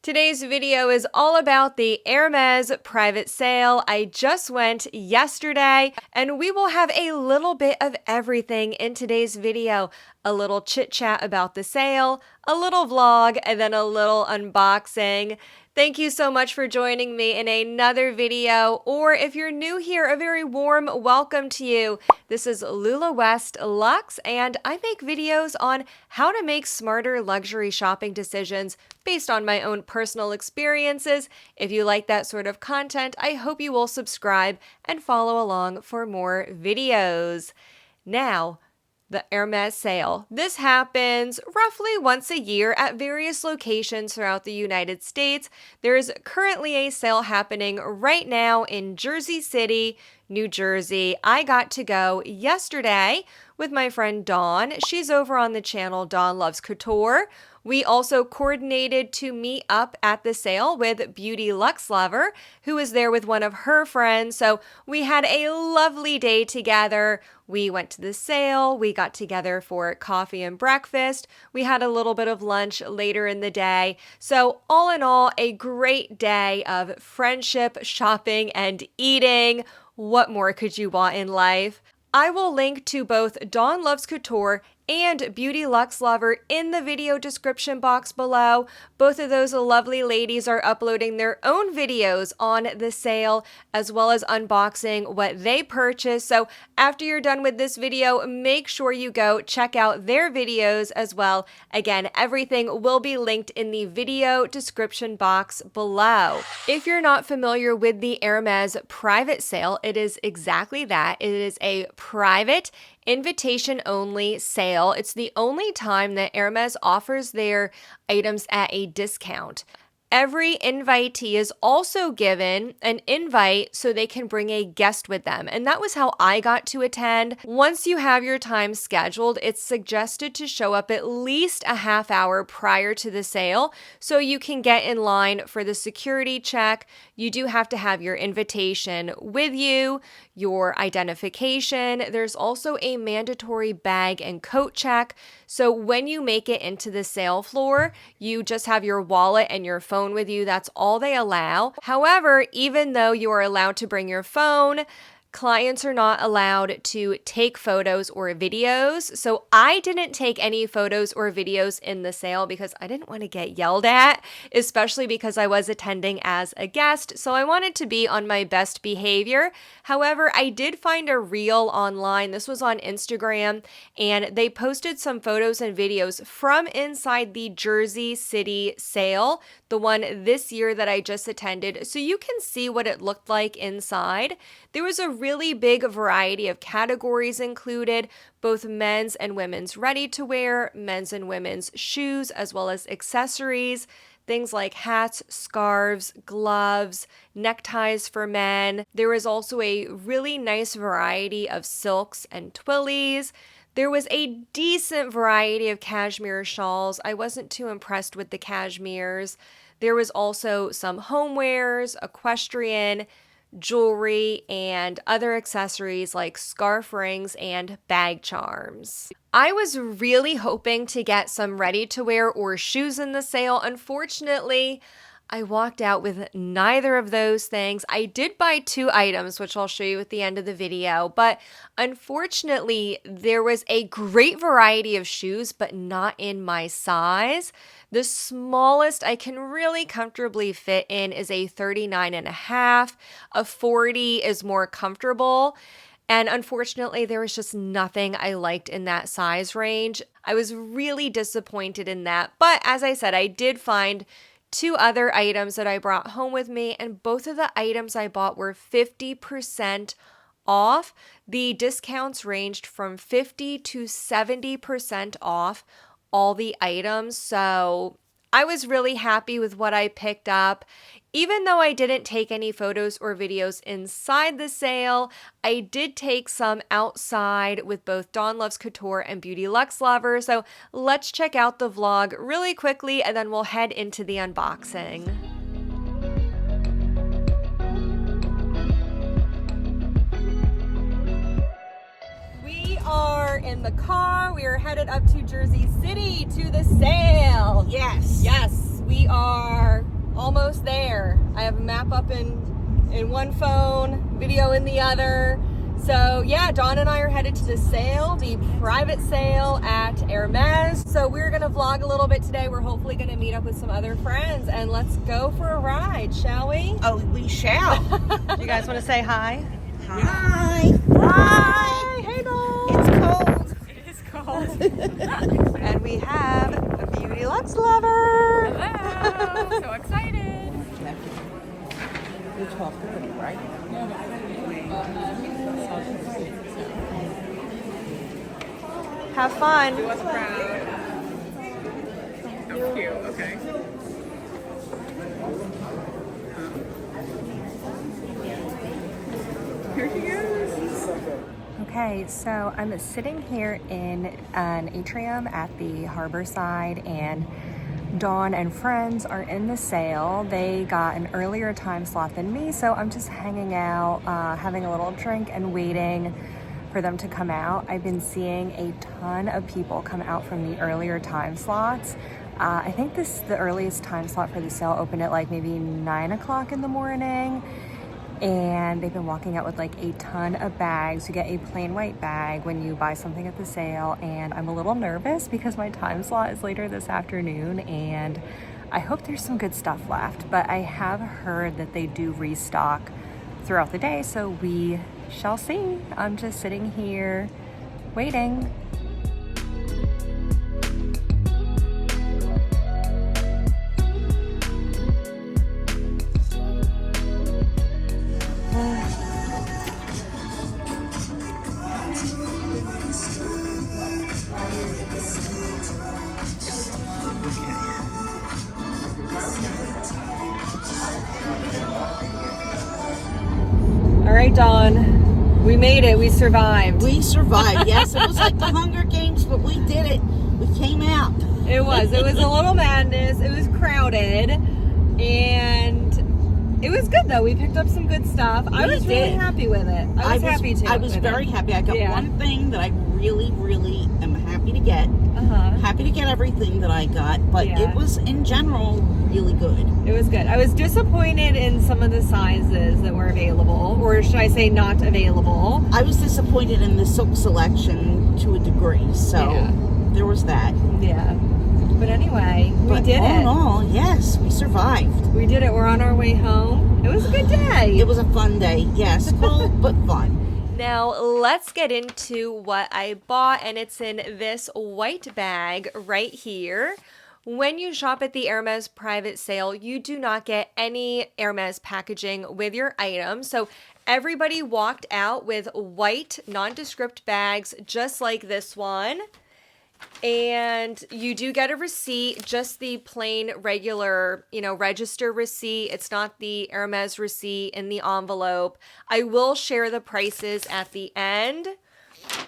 Today's video is all about the Hermes private sale. I just went yesterday, and we will have a little bit of everything in today's video. A little chit chat about the sale, a little vlog, and then a little unboxing. Thank you so much for joining me in another video, or if you're new here, a very warm welcome to you. This is LulaWestLuxe, and I make videos on how to make smarter luxury shopping decisions based on my own personal experiences. If you like that sort of content, I hope you will subscribe and follow along for more videos. Now, the Hermes sale. This happens roughly once a year at various locations throughout the United States. There is currently a sale happening right now in Jersey City, New Jersey. I got to go yesterday with my friend Dawn. She's over on the channel Dawn Loves Couture. We also coordinated to meet up at the sale with Beauty Luxe Lover, who was there with one of her friends. So we had a lovely day together. We went to the sale. We got together for coffee and breakfast. We had a little bit of lunch later in the day. So all in all, a great day of friendship, shopping, and eating. What more could you want in life? I will link to both Dawn Loves Couture and Beauty Luxe Lover in the video description box below. Both of those lovely ladies are uploading their own videos on the sale, as well as unboxing what they purchased. So after you're done with this video, make sure you go check out their videos as well. Again, everything will be linked in the video description box below. If you're not familiar with the Hermes private sale, it is exactly that. It is a private invitation-only sale. It's the only time that Hermes offers their items at a discount. Every invitee is also given an invite so they can bring a guest with them. And that was how I got to attend. Once you have your time scheduled, it's suggested to show up at least a half hour prior to the sale so you can get in line for the security check. You do have to have your invitation with you, your identification. There's also a mandatory bag and coat check. So when you make it into the sale floor, you just have your wallet and your phone with you. That's all they allow. However, even though you are allowed to bring your phone, clients are not allowed to take photos or videos. So I didn't take any photos or videos in the sale because I didn't want to get yelled at, especially because I was attending as a guest. So I wanted to be on my best behavior. However, I did find a reel online. This was on Instagram, and they posted some photos and videos from inside the Jersey City sale, the one this year that I just attended. So you can see what it looked like inside. There was a really big variety of categories included, both men's and women's ready-to-wear, men's and women's shoes, as well as accessories, things like hats, scarves, gloves, neckties for men. There was also a really nice variety of silks and twillies. There was a decent variety of cashmere shawls. I wasn't too impressed with the cashmeres. There was also some homewares, equestrian, jewelry, and other accessories like scarf rings and bag charms. I was really hoping to get some ready-to-wear or shoes in the sale. Unfortunately, I walked out with neither of those things. I did buy 2 items, which I'll show you at the end of the video, but unfortunately, there was a great variety of shoes, but not in my size. The smallest I can really comfortably fit in is a 39.5. A 40 is more comfortable. And unfortunately, there was just nothing I liked in that size range. I was really disappointed in that. But as I said, I did find 2 other items that I brought home with me, and both of the items I bought were 50% off. The discounts ranged from 50 to 70% off all the items. So I was really happy with what I picked up. Even though I didn't take any photos or videos inside the sale, I did take some outside with both Dawn Loves Couture and Beauty Luxe Lover. So let's check out the vlog really quickly, and then we'll head into the unboxing. We are in the car. We are headed up to Jersey City to the sale. Yes. Yes, we are almost there. I have a map up in one phone, video in the other. So yeah, Dawn and I are headed to the sale, the private sale at Hermes. So we're gonna vlog a little bit today. We're hopefully gonna meet up with some other friends and let's go for a ride, shall we? Oh, we shall. You guys wanna say hi? Hi. Hi! Hey Dawn! It's cold. It is cold. And we have a beauty luxe lover. Hello! So excited! You're 12:30, right? Have fun. Do us proud. So cute, okay. Here she goes. Okay, so I'm sitting here in an atrium at the harbor side, and Dawn and friends are in the sale. They got an earlier time slot than me, so I'm just hanging out, having a little drink and waiting for them to come out. I've been seeing a ton of people come out from the earlier time slots. I think the earliest time slot for the sale opened at like maybe 9 o'clock in the morning. And they've been walking out with like a ton of bags. You get a plain white bag when you buy something at the sale, and I'm a little nervous because my time slot is later this afternoon, and I hope there's some good stuff left. But I have heard that they do restock throughout the day, so we shall see. I'm just sitting here waiting. All right, Dawn, we made it. We survived. We survived. Yes, it was like the Hunger Games, but we did it. We came out. It was a little madness. It was crowded, and it was good though. We picked up some good stuff. I was really happy with it. I was happy too. I was very happy. I got one thing that I really, really am happy to get. Happy to get everything that I got, but it was in general really good. It was good. I was disappointed in some of the sizes that were available, or should I say not available. I was disappointed in the silk selection to a degree, so there was that. Yeah. But anyway, we did all it. in all, yes, we survived. We did it. We're on our way home. It was a good day. It was a fun day. Yes, cold but fun. Now let's get into what I bought, and it's in this white bag right here. When you shop at the Hermes private sale, you do not get any Hermes packaging with your item. So everybody walked out with white nondescript bags just like this one. And you do get a receipt, just the plain regular, register receipt. It's not the Hermes receipt in the envelope. I will share the prices at the end.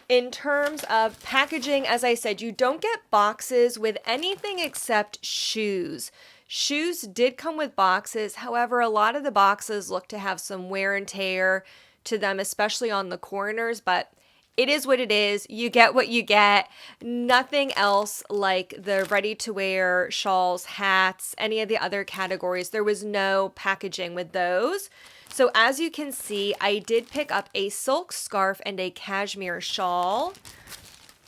In terms of packaging, as I said, you don't get boxes with anything except shoes. Shoes did come with boxes. However, a lot of the boxes look to have some wear and tear to them, especially on the corners, but it is what it is. You get what you get. Nothing else like the ready-to-wear shawls, hats, any of the other categories. There was no packaging with those. So as you can see, I did pick up a silk scarf and a cashmere shawl.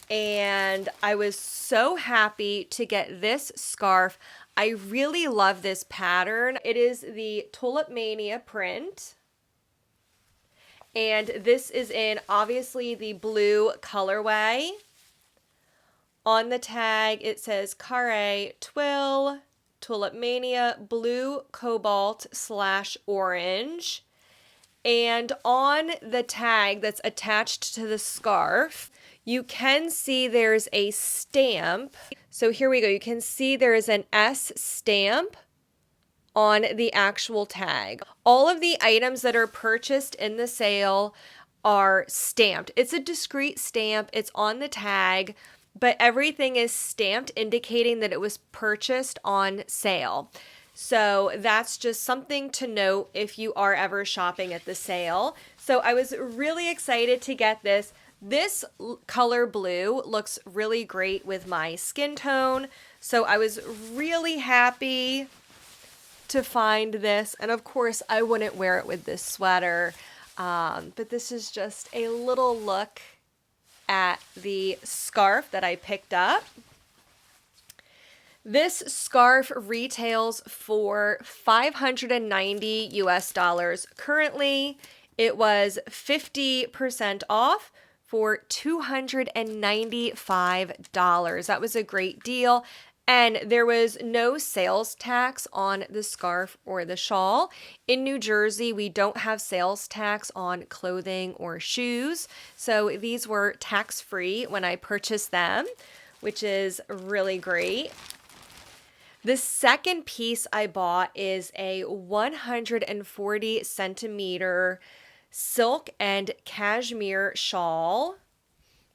And I was so happy to get this scarf. I really love this pattern. It is the Tulip Mania print. And this is in, obviously, the blue colorway. On the tag, it says Carré Twill, Tulip Mania, blue, cobalt / orange. And on the tag that's attached to the scarf, you can see there's a stamp. So here we go. You can see there is an S stamp on the actual tag. All of the items that are purchased in the sale are stamped. It's a discrete stamp. It's on the tag, but everything is stamped, indicating that it was purchased on sale. So that's just something to note if you are ever shopping at the sale. So I was really excited to get this. This color blue looks really great with my skin tone. So I was really happy to to find this, and of course I wouldn't wear it with this sweater, but this is just a little look at the scarf that I picked up. This scarf retails for $590 US. Currently, it was 50% off for $295. That was a great deal. And there was no sales tax on the scarf or the shawl. In New Jersey, we don't have sales tax on clothing or shoes. So these were tax-free when I purchased them, which is really great. The second piece I bought is a 140 centimeter silk and cashmere shawl.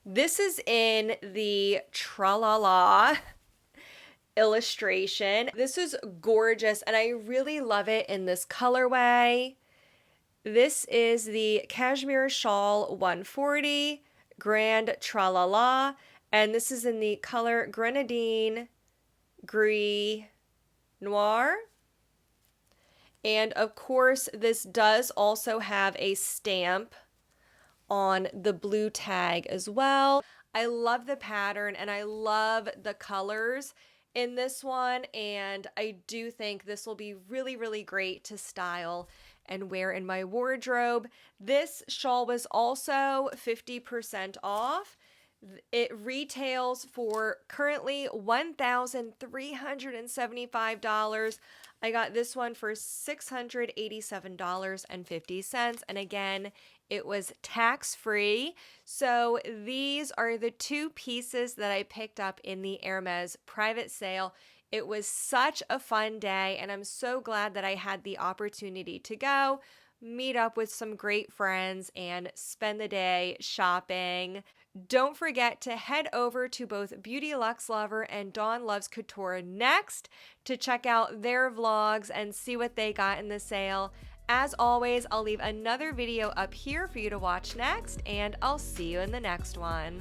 This is in the Tra-La-La illustration. This is gorgeous, and I really love it in this colorway. This is the cashmere shawl 140 Grand Tra-La-La, and this is in the color Grenadine Gris Noir. And of course, this does also have a stamp on the blue tag as well. I love the pattern and I love the colors in this one, and I do think this will be really, really great to style and wear in my wardrobe. This shawl was also 50% off. It retails for currently $1,375. I got this one for $687.50. And again, it was tax-free. So these are the two pieces that I picked up in the Hermes private sale. It was such a fun day, and I'm so glad that I had the opportunity to go meet up with some great friends and spend the day shopping. Don't forget to head over to both Beauty Luxe Lover and Dawn Loves Couture next to check out their vlogs and see what they got in the sale. As always, I'll leave another video up here for you to watch next, and I'll see you in the next one.